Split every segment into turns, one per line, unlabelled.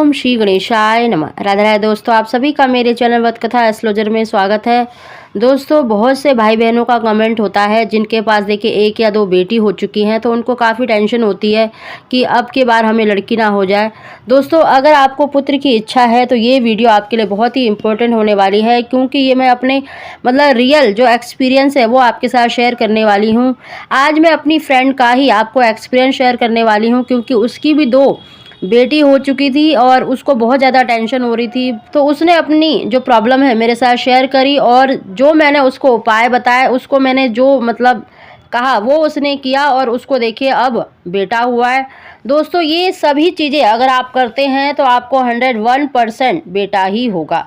ओम श्री गणेशाय नमः। राधे राधे दोस्तों, आप सभी का मेरे चैनल वत कथा एस्ट्रोलॉजर में स्वागत है। दोस्तों, बहुत से भाई बहनों का कमेंट होता है जिनके पास देखिए एक या दो बेटी हो चुकी हैं, तो उनको काफ़ी टेंशन होती है कि अब की बार हमें लड़की ना हो जाए। दोस्तों, अगर आपको पुत्र की इच्छा है तो ये वीडियो आपके लिए बहुत ही इंपॉर्टेंट होने वाली है, क्योंकि ये मैं अपने रियल जो एक्सपीरियंस है वो आपके साथ शेयर करने वाली हूँ। आज मैं अपनी फ्रेंड का ही आपको एक्सपीरियंस शेयर करने वाली हूँ, क्योंकि उसकी भी दो बेटी हो चुकी थी और उसको बहुत ज़्यादा टेंशन हो रही थी। तो उसने अपनी जो प्रॉब्लम है मेरे साथ शेयर करी, और जो मैंने उसको उपाय बताए, उसको मैंने जो कहा वो उसने किया, और उसको देखिए अब बेटा हुआ है। दोस्तों, ये सभी चीज़ें अगर आप करते हैं तो आपको 101% बेटा ही होगा।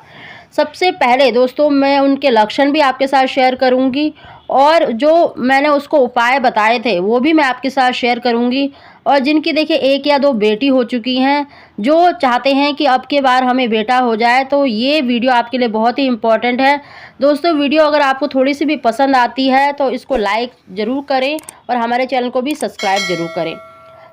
सबसे पहले दोस्तों, मैं उनके लक्षण भी आपके साथ शेयर करूंगी, और जो मैंने उसको उपाय बताए थे वो भी मैं आपके साथ शेयर करूंगी। और जिनकी देखिए एक या दो बेटी हो चुकी हैं, जो चाहते हैं कि अब के बार हमें बेटा हो जाए, तो ये वीडियो आपके लिए बहुत ही इम्पॉर्टेंट है। दोस्तों, वीडियो अगर आपको थोड़ी सी भी पसंद आती है तो इसको लाइक ज़रूर करें और हमारे चैनल को भी सब्सक्राइब ज़रूर करें।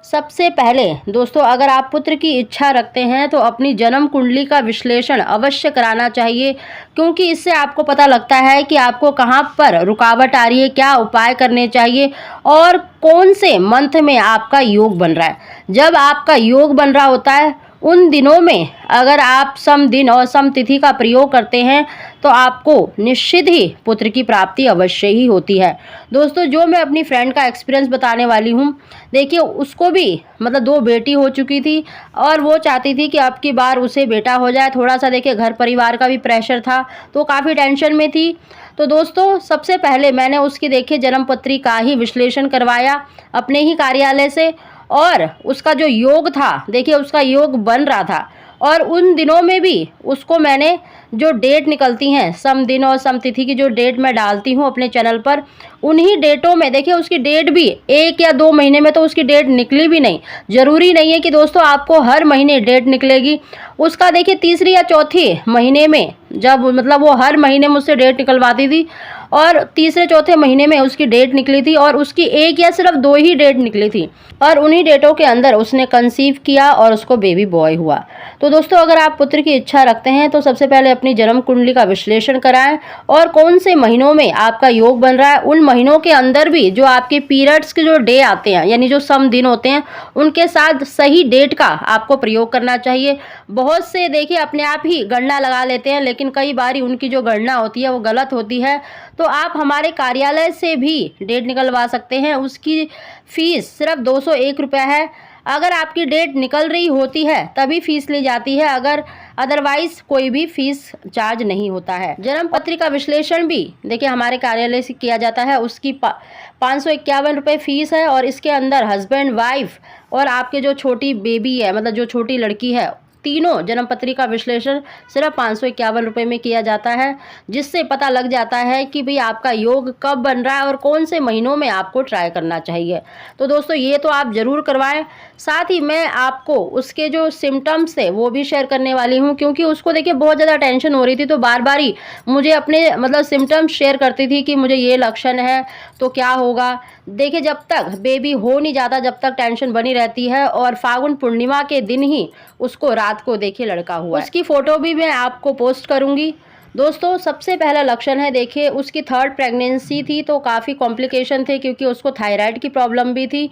सबसे पहले दोस्तों, अगर आप पुत्र की इच्छा रखते हैं तो अपनी जन्म कुंडली का विश्लेषण अवश्य कराना चाहिए, क्योंकि इससे आपको पता लगता है कि आपको कहां पर रुकावट आ रही है, क्या उपाय करने चाहिए और कौन से मंथ में आपका योग बन रहा है। जब आपका योग बन रहा होता है उन दिनों में अगर आप सम दिन और सम तिथि का प्रयोग करते हैं तो आपको निश्चित ही पुत्र की प्राप्ति अवश्य ही होती है। दोस्तों, जो मैं अपनी फ्रेंड का एक्सपीरियंस बताने वाली हूँ, देखिए उसको भी दो बेटी हो चुकी थी और वो चाहती थी कि अब की बार उसे बेटा हो जाए। थोड़ा सा देखिए घर परिवार का भी प्रेशर था, तो काफ़ी टेंशन में थी। तो दोस्तों, सबसे पहले मैंने उसकी देखिए जन्म पत्री का ही विश्लेषण करवाया अपने ही कार्यालय से, और उसका जो योग था देखिए उसका योग बन रहा था। और उन दिनों में भी उसको मैंने जो डेट निकलती हैं सम दिन और सम तिथि की जो डेट मैं डालती हूँ अपने चैनल पर, उन्हीं डेटों में देखिए उसकी डेट भी एक या दो महीने में तो उसकी डेट निकली भी नहीं। ज़रूरी नहीं है कि दोस्तों आपको हर महीने डेट निकलेगी। उसका देखिए तीसरी या चौथी महीने में जब वो हर महीने मुझसे डेट निकलवाती थी, और तीसरे चौथे महीने में उसकी डेट निकली थी, और उसकी एक या सिर्फ दो ही डेट निकली थी, और उन्हीं डेटों के अंदर उसने कंसीव किया और उसको बेबी बॉय हुआ। तो दोस्तों, अगर आप पुत्र की इच्छा रखते हैं तो सबसे पहले अपनी जन्म कुंडली का विश्लेषण कराएं, और कौन से महीनों में आपका योग बन रहा है उन महीनों के अंदर भी जो आपके पीरियड्स के जो डे आते हैं, यानी जो सम दिन होते हैं, उनके साथ सही डेट का आपको प्रयोग करना चाहिए। बहुत से देखिए अपने आप ही गणना लगा लेते हैं, लेकिन कई बार उनकी जो गणना होती है वो गलत होती है। तो आप हमारे कार्यालय से भी डेट निकलवा सकते हैं। उसकी फीस सिर्फ 201 रुपये है। अगर आपकी डेट निकल रही होती है तभी फीस ली जाती है, अगर अदरवाइज कोई भी फीस चार्ज नहीं होता है। जन्म पत्री का विश्लेषण भी देखिए हमारे कार्यालय से किया जाता है। उसकी 551 रुपये फीस है, और इसके अंदर हस्बैंड वाइफ और आपके जो छोटी बेबी है जो छोटी लड़की है, तीनों जन्म पत्री का विश्लेषण सिर्फ 551 रुपये में किया जाता है, जिससे पता लग जाता है कि भाई आपका योग कब बन रहा है और कौन से महीनों में आपको ट्राई करना चाहिए। तो दोस्तों, ये तो आप ज़रूर करवाएं। साथ ही मैं आपको उसके जो सिम्टम्स थे वो भी शेयर करने वाली हूँ, क्योंकि उसको देखिए बहुत ज़्यादा टेंशन हो रही थी, तो बार बार ही मुझे अपने सिम्टम्स शेयर करती थी कि मुझे ये लक्षण है तो क्या होगा। देखिए, जब तक बेबी हो नहीं जाता जब तक टेंशन बनी रहती है, और फागुन पूर्णिमा के दिन ही उसको रात को देखिए लड़का हुआ है। उसकी फ़ोटो भी मैं आपको पोस्ट करूँगी। दोस्तों, सबसे पहला लक्षण है देखिए उसकी थर्ड प्रेगनेंसी थी, तो काफ़ी कॉम्प्लिकेशन थे, क्योंकि उसको थायराइड की प्रॉब्लम भी थी,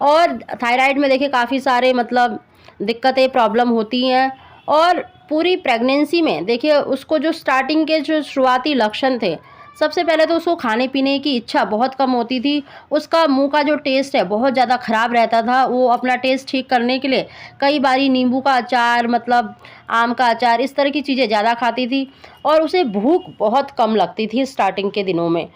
और थायराइड में देखिए काफ़ी सारे दिक्कतें प्रॉब्लम होती हैं। और पूरी प्रेगनेंसी में देखिए उसको जो स्टार्टिंग के जो शुरुआती लक्षण थे, सबसे पहले तो उसको खाने पीने की इच्छा बहुत कम होती थी। उसका मुंह का जो टेस्ट है बहुत ज़्यादा ख़राब रहता था। वो अपना टेस्ट ठीक करने के लिए कई बारी नींबू का अचार आम का अचार इस तरह की चीज़ें ज़्यादा खाती थी, और उसे भूख बहुत कम लगती थी स्टार्टिंग के दिनों में।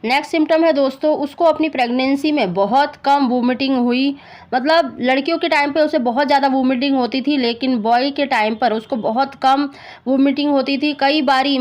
नेक्स्ट सिम्टम है दोस्तों, उसको अपनी प्रेगनेंसी में बहुत कम वोमिटिंग हुई। लड़कियों के टाइम पे उसे बहुत ज़्यादा वोमिटिंग होती थी, लेकिन बॉय के टाइम पर उसको बहुत कम वोमिटिंग होती थी। कई बारी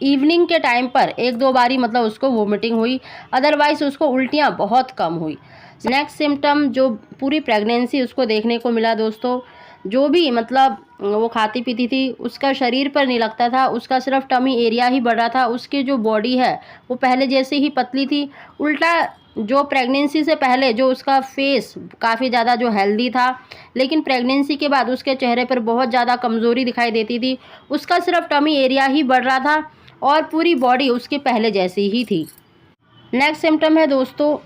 इवनिंग के टाइम पर एक दो बारी उसको वोमिटिंग हुई, अदरवाइज उसको उल्टियाँ बहुत कम हुई। नेक्स्ट सिम्टम जो पूरी प्रेगनेंसी उसको देखने को मिला दोस्तों, जो भी वो खाती पीती थी उसका शरीर पर नहीं लगता था, उसका सिर्फ टमी एरिया ही बढ़ रहा था। उसकी जो बॉडी है वो पहले जैसे ही पतली थी, उल्टा जो प्रेगनेंसी से पहले जो उसका फेस काफ़ी ज़्यादा जो हेल्दी था, लेकिन प्रेगनेंसी के बाद उसके चेहरे पर बहुत ज़्यादा कमज़ोरी दिखाई देती थी। उसका सिर्फ टमी एरिया ही बढ़ रहा था और पूरी बॉडी उसके पहले जैसी ही थी। नेक्स्ट सिम्टम है दोस्तों,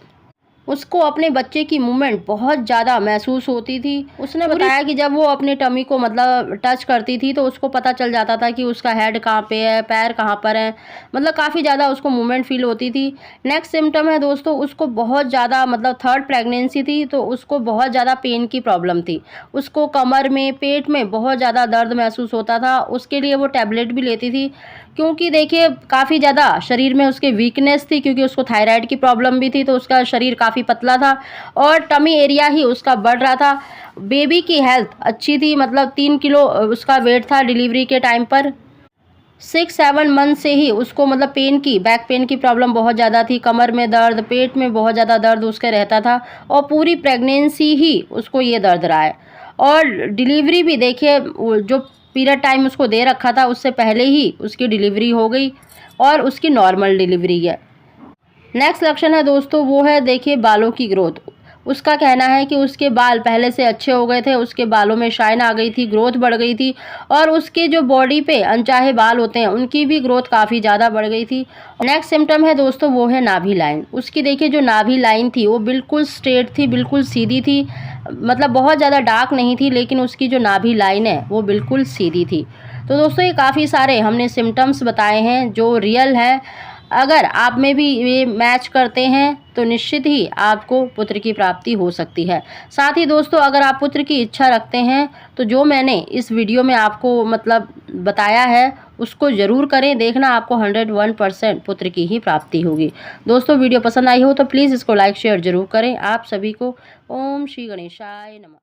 उसको अपने बच्चे की मूवमेंट बहुत ज़्यादा महसूस होती थी। उसने बताया कि जब वो अपने टमी को मतलब टच करती थी तो उसको पता चल जाता था कि उसका हेड कहाँ पे है, पैर कहाँ पर है, मतलब काफ़ी ज़्यादा उसको मूवमेंट फील होती थी। नेक्स्ट सिम्टम है दोस्तों, उसको बहुत ज़्यादा मतलब थर्ड प्रेगनेंसी थी तो उसको बहुत ज़्यादा पेन की प्रॉब्लम थी। उसको कमर में, पेट में बहुत ज़्यादा दर्द महसूस होता था। उसके लिए वो टैबलेट भी लेती थी, क्योंकि देखिए काफ़ी ज़्यादा शरीर में उसके वीकनेस थी, क्योंकि उसको थायराइड की प्रॉब्लम भी थी तो उसका शरीर काफ़ी पतला था और टमी एरिया ही उसका बढ़ रहा था। बेबी की हेल्थ अच्छी थी, मतलब 3 किलो उसका वेट था डिलीवरी के टाइम पर। 6-7 मंथ से ही उसको मतलब बैक पेन की प्रॉब्लम बहुत ज़्यादा थी, कमर में दर्द, पेट में बहुत ज़्यादा दर्द उसके रहता था और पूरी प्रेगनेंसी ही उसको ये दर्द रहा है। और डिलीवरी भी देखिए जो पीरियड टाइम उसको दे रखा था उससे पहले ही उसकी डिलीवरी हो गई और उसकी नॉर्मल डिलीवरी है। नेक्स्ट लक्षण है दोस्तों, वो है देखिए बालों की ग्रोथ। उसका कहना है कि उसके बाल पहले से अच्छे हो गए थे, उसके बालों में शाइन आ गई थी, ग्रोथ बढ़ गई थी और उसके जो बॉडी पे अनचाहे बाल होते हैं उनकी भी ग्रोथ काफ़ी ज़्यादा बढ़ गई थी। नेक्स्ट सिम्टम है दोस्तों, वो है नाभि लाइन। उसकी देखिए जो नाभि लाइन थी वो बिल्कुल स्ट्रेट थी, बिल्कुल सीधी थी, मतलब बहुत ज़्यादा डार्क नहीं थी, लेकिन उसकी जो नाभि लाइन है वो बिल्कुल सीधी थी। तो दोस्तों ये काफ़ी सारे हमने सिम्टम्स बताए हैं जो रियल है। अगर आप में भी ये मैच करते हैं तो निश्चित ही आपको पुत्र की प्राप्ति हो सकती है। साथ ही दोस्तों अगर आप पुत्र की इच्छा रखते हैं तो जो मैंने इस वीडियो में आपको मतलब बताया है उसको ज़रूर करें, देखना आपको 101% पुत्र की ही प्राप्ति होगी। दोस्तों वीडियो पसंद आई हो तो प्लीज़ इसको लाइक शेयर ज़रूर करें। आप सभी को ओम श्री गणेशाय नमः।